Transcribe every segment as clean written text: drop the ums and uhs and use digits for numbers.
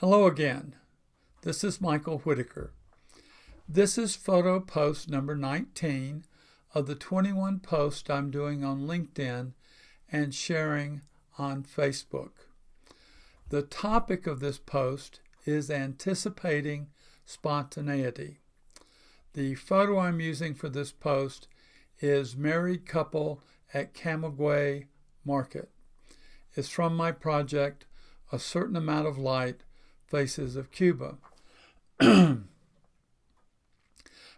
Hello again. This is Michael Whitaker. This is photo post number 19 of the 21 posts I'm doing on LinkedIn and sharing on Facebook. The topic of this post is anticipating spontaneity. The photo I'm using for this post is married couple at Camagüey Market. It's from my project, A Certain Amount of Light, Faces of Cuba.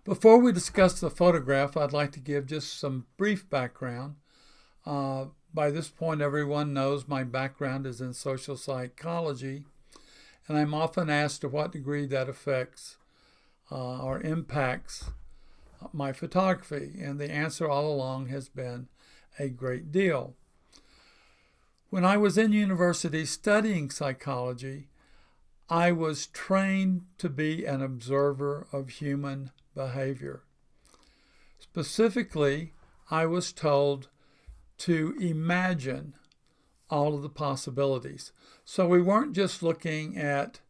Before we discuss the photograph, I'd like to give just some brief background. By this point, everyone knows my background is in social psychology, and I'm often asked to what degree that affects or impacts my photography, and the answer all along has been a great deal. When I was in university studying psychology, I was trained to be an observer of human behavior. Specifically, I was told to imagine all of the possibilities. So we weren't just looking at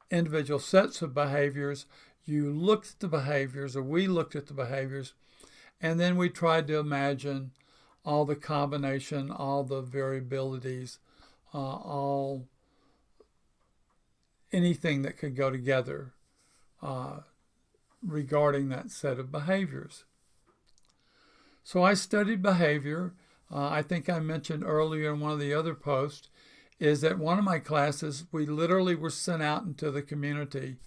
individual sets of behaviors. You looked at the behaviors, or we looked at the behaviors, and then we tried to imagine all the combination, all the variabilities, anything that could go together regarding that set of behaviors. So I studied behavior. I think I mentioned earlier in one of the other posts is that one of my classes, we literally were sent out into the community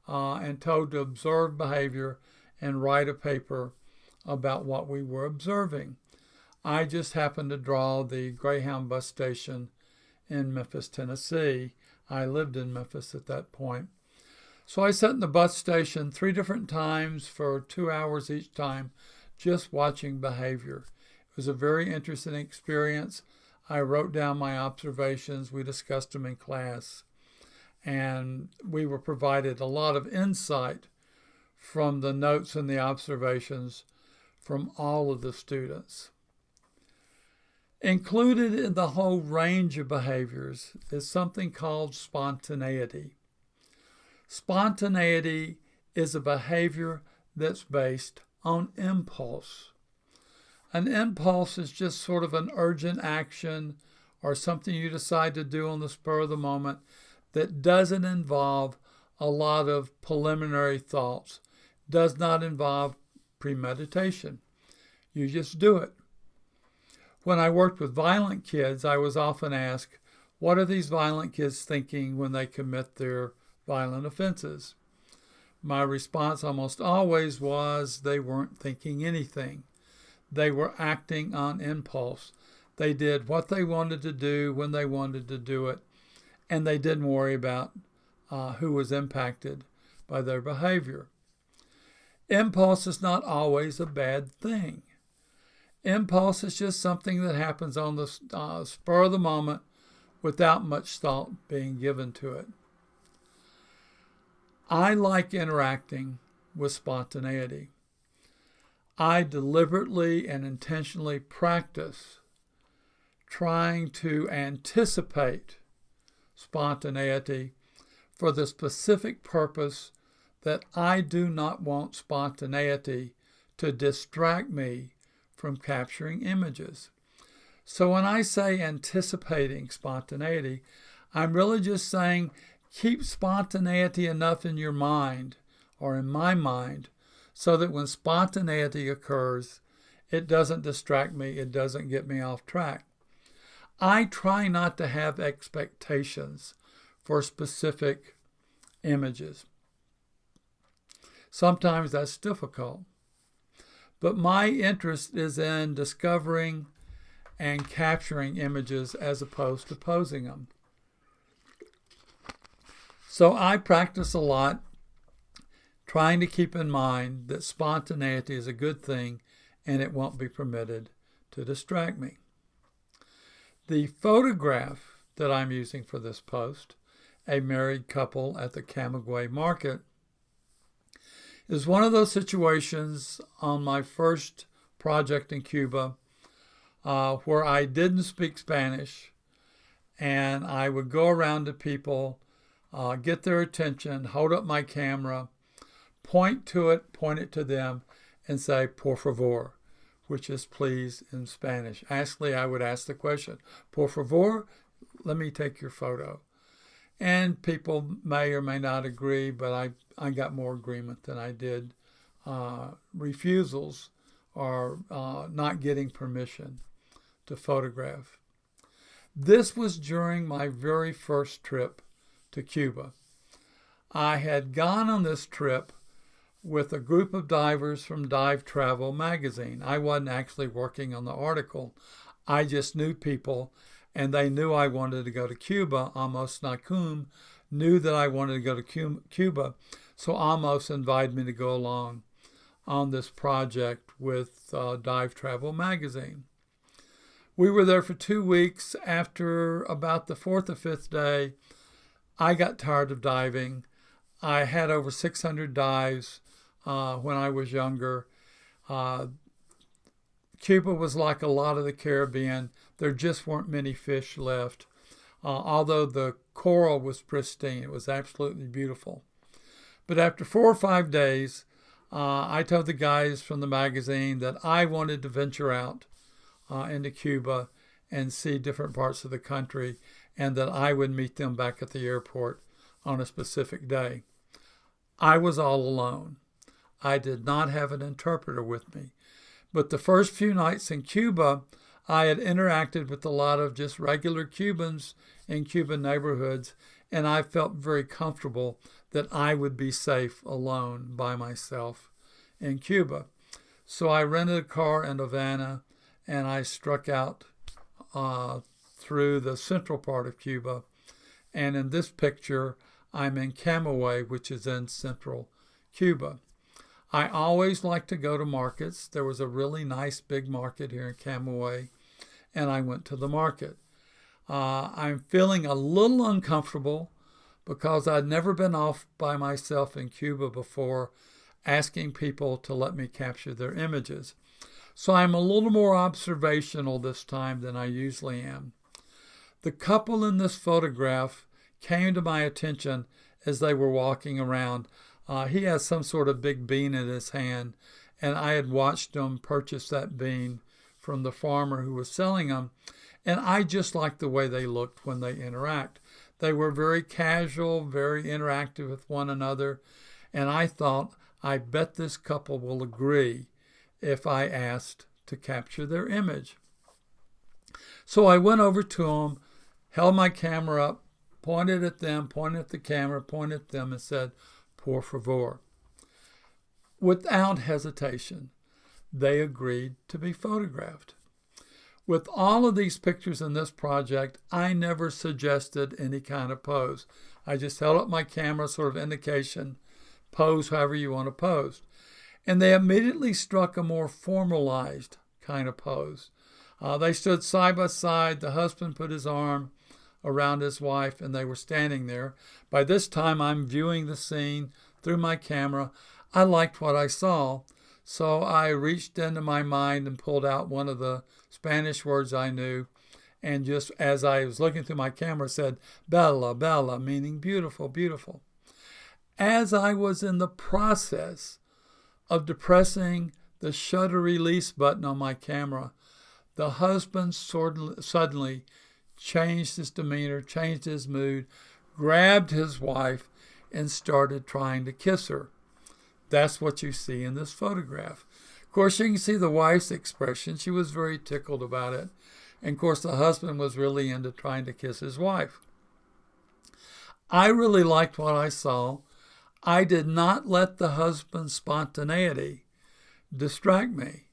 and told to observe behavior and write a paper about what we were observing. I just happened to draw the Greyhound bus station in Memphis, Tennessee. I lived in Memphis at that point. So I sat in the bus station 3 different times for 2 hours each time, just watching behavior. It was a very interesting experience. I wrote down my observations. We discussed them in class. And we were provided a lot of insight from the notes and the observations from all of the students. Included in the whole range of behaviors is something called spontaneity. Spontaneity is a behavior that's based on impulse. An impulse is just sort of an urgent action or something you decide to do on the spur of the moment that doesn't involve a lot of preliminary thoughts, does not involve premeditation. You just do it. When I worked with violent kids, I was often asked, what are these violent kids thinking when they commit their violent offenses? My response almost always was they weren't thinking anything. They were acting on impulse. They did what they wanted to do when they wanted to do it, and they didn't worry about who was impacted by their behavior. Impulse is not always a bad thing. Impulse is just something that happens on the spur of the moment without much thought being given to it. I like interacting with spontaneity. I deliberately and intentionally practice trying to anticipate spontaneity for the specific purpose that I do not want spontaneity to distract me from capturing images. So when I say anticipating spontaneity, I'm really just saying keep spontaneity enough in your mind, or in my mind, so that when spontaneity occurs, it doesn't distract me, it doesn't get me off track. I try not to have expectations for specific images. Sometimes that's difficult. But my interest is in discovering and capturing images as opposed to posing them. So I practice a lot trying to keep in mind that spontaneity is a good thing and it won't be permitted to distract me. The photograph that I'm using for this post, a married couple at the Camagüey Market, is one of those situations on my first project in Cuba where I didn't speak Spanish, and I would go around to people get their attention, hold up my camera, point to it, point it to them, and say, por favor, which is please in Spanish. Actually, I would ask the question, por favor, let me take your photo. And people may or may not agree, but I got more agreement than I did refusals or not getting permission to photograph. This was during my very first trip to Cuba. I had gone on this trip with a group of divers from Dive Travel magazine. I wasn't actually working on the article. I just knew people, and they knew I wanted to go to Cuba. Amos Nakum knew that I wanted to go to Cuba, so Amos invited me to go along on this project with Dive Travel magazine. We were there for 2 weeks. After about the 4th or 5th day, I got tired of diving. I had over 600 dives when I was younger. Cuba was like a lot of the Caribbean. There just weren't many fish left. Although the coral was pristine, it was absolutely beautiful. But after 4 or 5 days, I told the guys from the magazine that I wanted to venture out into Cuba and see different parts of the country, and that I would meet them back at the airport on a specific day. I was all alone. I did not have an interpreter with me. But the first few nights in Cuba, I had interacted with a lot of just regular Cubans in Cuban neighborhoods, and I felt very comfortable that I would be safe alone by myself in Cuba. So I rented a car in Havana, and I struck out through the central part of Cuba. And in this picture, I'm in Camagüey, which is in central Cuba. I always like to go to markets. There was a really nice big market here in Camagüey, and I went to the market. I'm feeling a little uncomfortable because I'd never been off by myself in Cuba before, asking people to let me capture their images. So I'm a little more observational this time than I usually am. The couple in this photograph came to my attention as they were walking around. He has some sort of big bean in his hand, and I had watched him purchase that bean from the farmer who was selling them, and I just liked the way they looked when they interact. They were very casual, very interactive with one another, and I thought, I bet this couple will agree if I asked to capture their image. So I went over to them, held my camera up, pointed at them, pointed at the camera, pointed at them, and said, por favor. Without hesitation, they agreed to be photographed. With all of these pictures in this project, I never suggested any kind of pose. I just held up my camera, sort of indication, pose however you want to pose. And they immediately struck a more formalized kind of pose. They stood side by side. The husband put his arm around his wife, and they were standing there. By this time, I'm viewing the scene through my camera. I liked what I saw, so I reached into my mind and pulled out one of the Spanish words I knew, and just as I was looking through my camera, said, bella, bella, meaning beautiful, beautiful. As I was in the process of depressing the shutter release button on my camera, the husband suddenly changed his demeanor, changed his mood, grabbed his wife, and started trying to kiss her. That's what you see in this photograph. Of course, you can see the wife's expression. She was very tickled about it. And of course, the husband was really into trying to kiss his wife. I really liked what I saw. I did not let the husband's spontaneity distract me.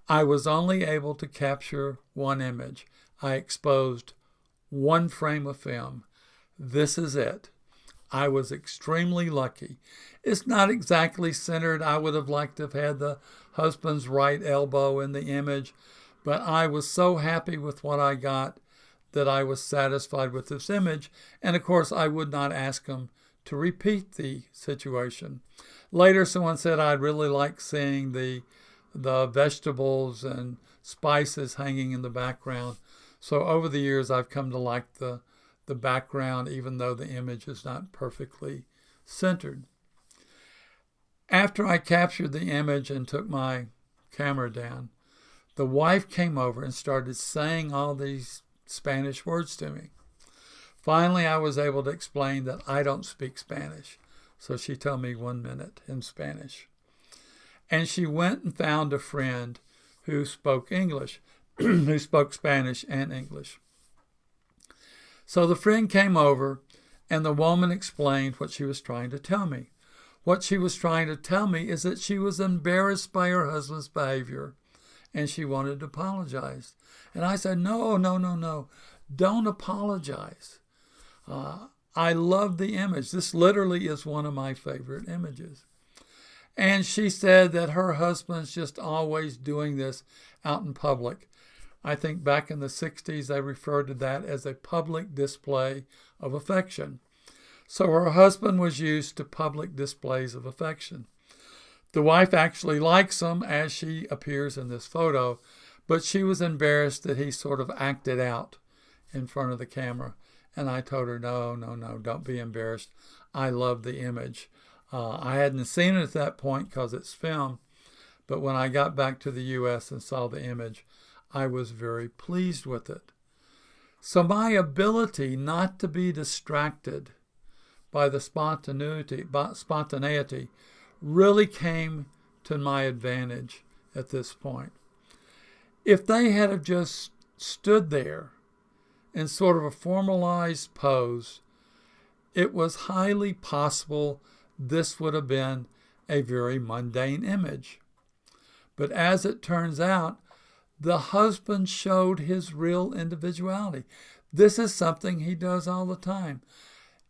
I was only able to capture one image. I exposed one frame of film. This is it. I was extremely lucky. It's not exactly centered. I would have liked to have had the husband's right elbow in the image, but I was so happy with what I got that I was satisfied with this image. And of course, I would not ask him to repeat the situation. Later, someone said I'd really like seeing the vegetables and spices hanging in the background. So over the years, I've come to like the the background, even though the image is not perfectly centered. After I captured the image and took my camera down, the wife came over and started saying all these Spanish words to me. Finally, I was able to explain that I don't speak Spanish. So she told me 1 minute in Spanish. And she went and found a friend who spoke English, who spoke Spanish and English. So the friend came over, and the woman explained what she was trying to tell me. What she was trying to tell me is that she was embarrassed by her husband's behavior, and she wanted to apologize. And I said, no, don't apologize. I love the image. This literally is one of my favorite images. And she said that her husband's just always doing this out in public. I think back in the 60s, they referred to that as a public display of affection. So her husband was used to public displays of affection. The wife actually likes him as she appears in this photo, but she was embarrassed that he sort of acted out in front of the camera. And I told her, no, don't be embarrassed. I love the image. I hadn't seen it at that point because it's film, but when I got back to the U.S. and saw the image, I was very pleased with it. So my ability not to be distracted by the spontaneity really came to my advantage at this point. If they had have just stood there in sort of a formalized pose, it was highly possible this would have been a very mundane image. But as it turns out, the husband showed his real individuality. This is something he does all the time.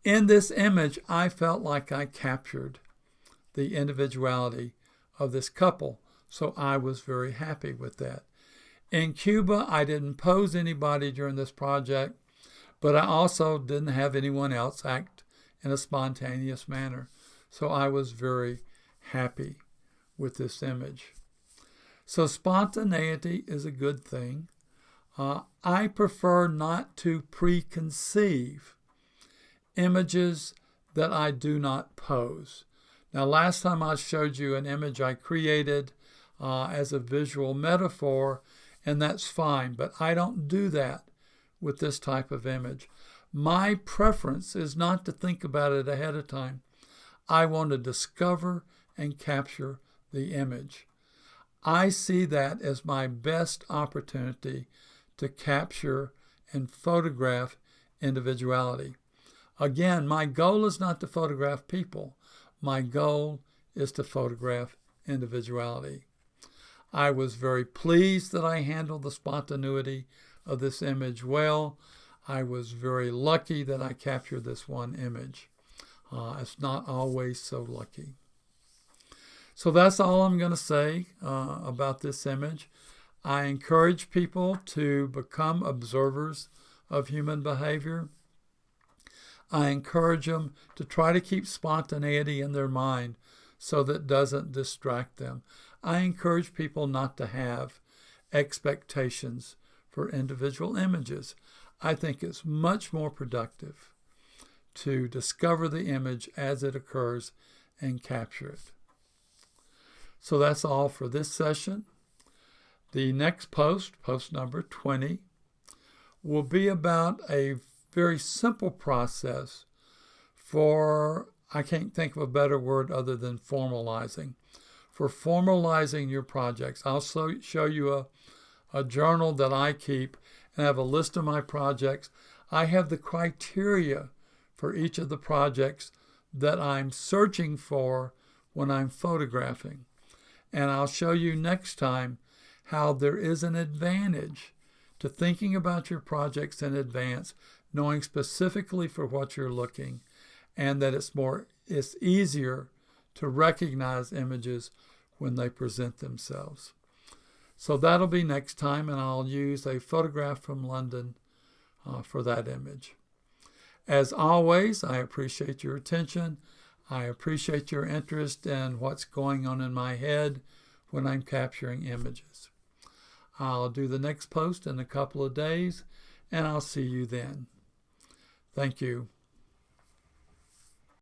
In this image, I felt like I captured the individuality of this couple, so I was very happy with that. In Cuba, I didn't pose anybody during this project, but I also didn't have anyone else act in a spontaneous manner. So I was very happy with this image. So spontaneity is a good thing. I prefer not to preconceive images that I do not pose. Now, last time I showed you an image I created as a visual metaphor, and that's fine, but I don't do that with this type of image. My preference is not to think about it ahead of time. I want to discover and capture the image. I see that as my best opportunity to capture and photograph individuality. Again, my goal is not to photograph people. My goal is to photograph individuality. I was very pleased that I handled the spontaneity of this image well. I was very lucky that I captured this one image. It's not always so lucky. So that's all I'm going to say about this image. I encourage people to become observers of human behavior. I encourage them to try to keep spontaneity in their mind so that it doesn't distract them. I encourage people not to have expectations for individual images. I think it's much more productive to discover the image as it occurs and capture it. So that's all for this session. The next post, post number 20, will be about a very simple process for, I can't think of a better word other than formalizing. For formalizing your projects. I'll show you a journal that I keep and have a list of my projects. I have the criteria for each of the projects that I'm searching for when I'm photographing. And I'll show you next time how there is an advantage to thinking about your projects in advance, knowing specifically for what you're looking, and that it's easier to recognize images when they present themselves. So that'll be next time, and I'll use a photograph from London for that image. As always, I appreciate your attention. I appreciate your interest in what's going on in my head when I'm capturing images. I'll do the next post in a couple of days, and I'll see you then. Thank you.